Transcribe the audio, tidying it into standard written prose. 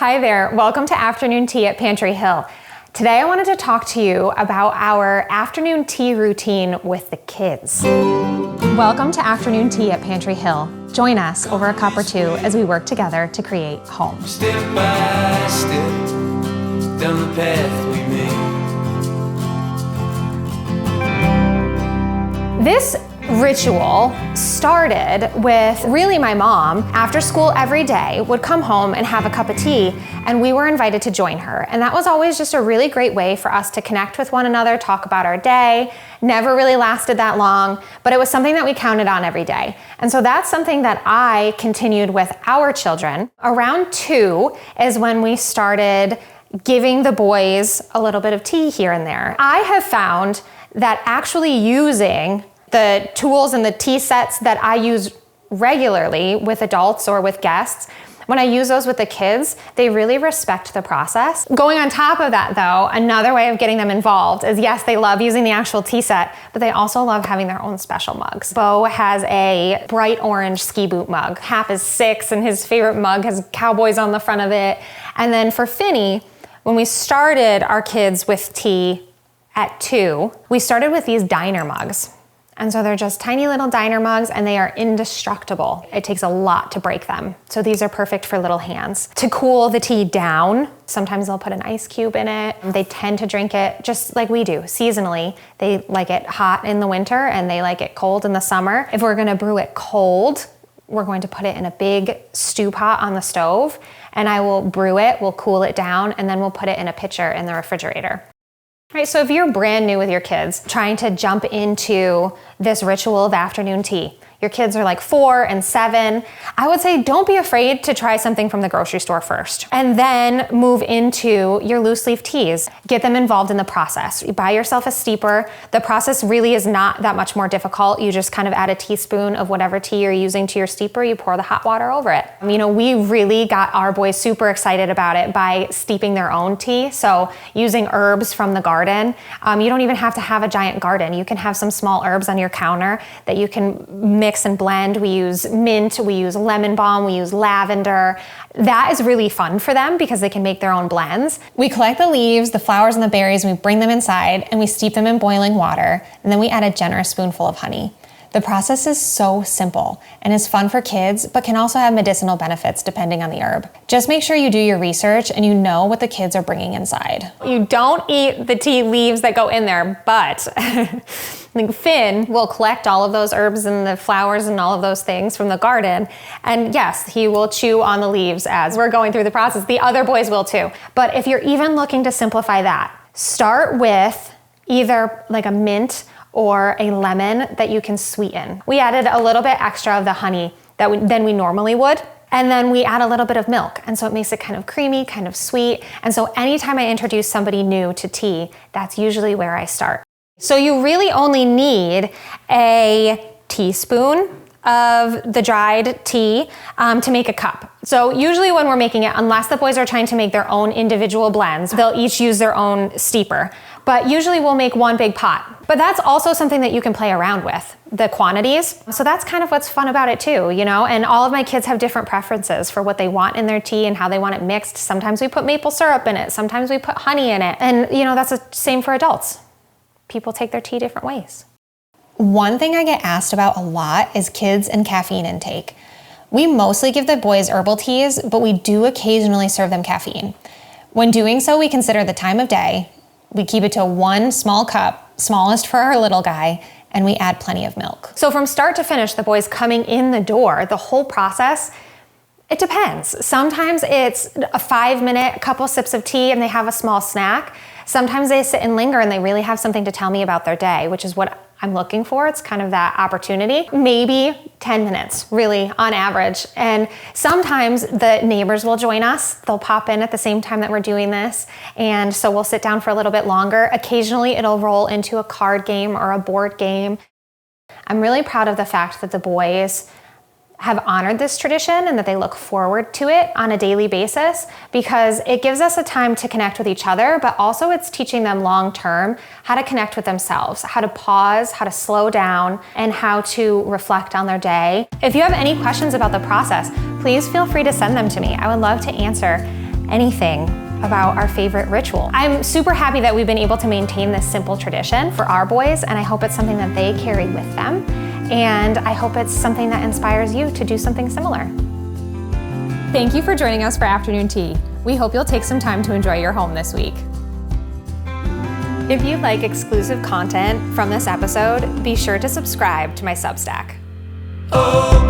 Hi there, welcome to Afternoon Tea at Pantry Hill. Today I wanted to talk to you about our afternoon tea routine with the kids. Welcome to Afternoon Tea at Pantry Hill. Join us over a cup or two as we work together to create home. Step by step, down the path we made. This ritual started with really my mom, after school every day, would come home and have a cup of tea, and we were invited to join her. And that was always just a really great way for us to connect with one another, talk about our day. Never really lasted that long, but it was something that we counted on every day. And so that's something that I continued with our children. Around 2 is when we started giving the boys a little bit of tea here and there. I have found that actually using the tools and the tea sets that I use regularly with adults or with guests, when I use those with the kids, they really respect the process. Going on top of that though, another way of getting them involved is, yes, they love using the actual tea set, but they also love having their own special mugs. Bo has a bright orange ski boot mug. Hap is 6 and his favorite mug has cowboys on the front of it. And then for Finney, when we started our kids with tea at 2, we started with these diner mugs. And so they're just tiny little diner mugs and they are indestructible. It takes a lot to break them. So these are perfect for little hands. To cool the tea down, sometimes they'll put an ice cube in it. They tend to drink it just like we do, seasonally. They like it hot in the winter and they like it cold in the summer. If we're gonna brew it cold, we're going to put it in a big stew pot on the stove, and I will brew it, we'll cool it down, and then we'll put it in a pitcher in the refrigerator. Right, so if you're brand new with your kids, trying to jump into this ritual of afternoon tea, your kids are like 4 and 7, I would say don't be afraid to try something from the grocery store first, and then move into your loose leaf teas. Get them involved in the process. You buy yourself a steeper. The process really is not that much more difficult. You just kind of add a teaspoon of whatever tea you're using to your steeper. You pour the hot water over it. You know, we really got our boys super excited about it by steeping their own tea. So using herbs from the garden. You don't even have to have a giant garden. You can have some small herbs on your counter that you can mix and blend. We use mint, we use lemon balm, we use lavender. That is really fun for them because they can make their own blends. We collect the leaves, the flowers, and the berries, and we bring them inside and we steep them in boiling water, and then we add a generous spoonful of honey. The process is so simple and is fun for kids, but can also have medicinal benefits depending on the herb. Just make sure you do your research and you know what the kids are bringing inside. You don't eat the tea leaves that go in there, but Finn will collect all of those herbs and the flowers and all of those things from the garden. And yes, he will chew on the leaves as we're going through the process. The other boys will too. But if you're even looking to simplify that, start with either like a mint or a lemon that you can sweeten. We added a little bit extra of the honey than we normally would. And then we add a little bit of milk. And so it makes it kind of creamy, kind of sweet. And so anytime I introduce somebody new to tea, that's usually where I start. So you really only need a teaspoon of the dried tea to make a cup. So usually when we're making it, unless the boys are trying to make their own individual blends, they'll each use their own steeper. But usually we'll make one big pot. But that's also something that you can play around with, the quantities. So that's kind of what's fun about it too, you know? And all of my kids have different preferences for what they want in their tea and how they want it mixed. Sometimes we put maple syrup in it. Sometimes we put honey in it. And you know, that's the same for adults. People take their tea different ways. One thing I get asked about a lot is kids and caffeine intake. We mostly give the boys herbal teas, but we do occasionally serve them caffeine. When doing so, we consider the time of day. We keep it to 1 small cup, smallest for our little guy, and we add plenty of milk. So from start to finish, the boys coming in the door, the whole process, it depends. Sometimes it's a 5-minute, couple sips of tea and they have a small snack. Sometimes they sit and linger and they really have something to tell me about their day, which is what I'm looking for. It's kind of that opportunity. Maybe 10 minutes, really, on average. And sometimes the neighbors will join us. They'll pop in at the same time that we're doing this. And so we'll sit down for a little bit longer. Occasionally it'll roll into a card game or a board game. I'm really proud of the fact that the boys have honored this tradition and that they look forward to it on a daily basis, because it gives us a time to connect with each other, but also it's teaching them long-term how to connect with themselves, how to pause, how to slow down, and how to reflect on their day. If you have any questions about the process, please feel free to send them to me. I would love to answer anything about our favorite ritual. I'm super happy that we've been able to maintain this simple tradition for our boys, and I hope it's something that they carry with them. And I hope it's something that inspires you to do something similar. Thank you for joining us for afternoon tea. We hope you'll take some time to enjoy your home this week. If you'd like exclusive content from this episode, be sure to subscribe to my Substack. Oh.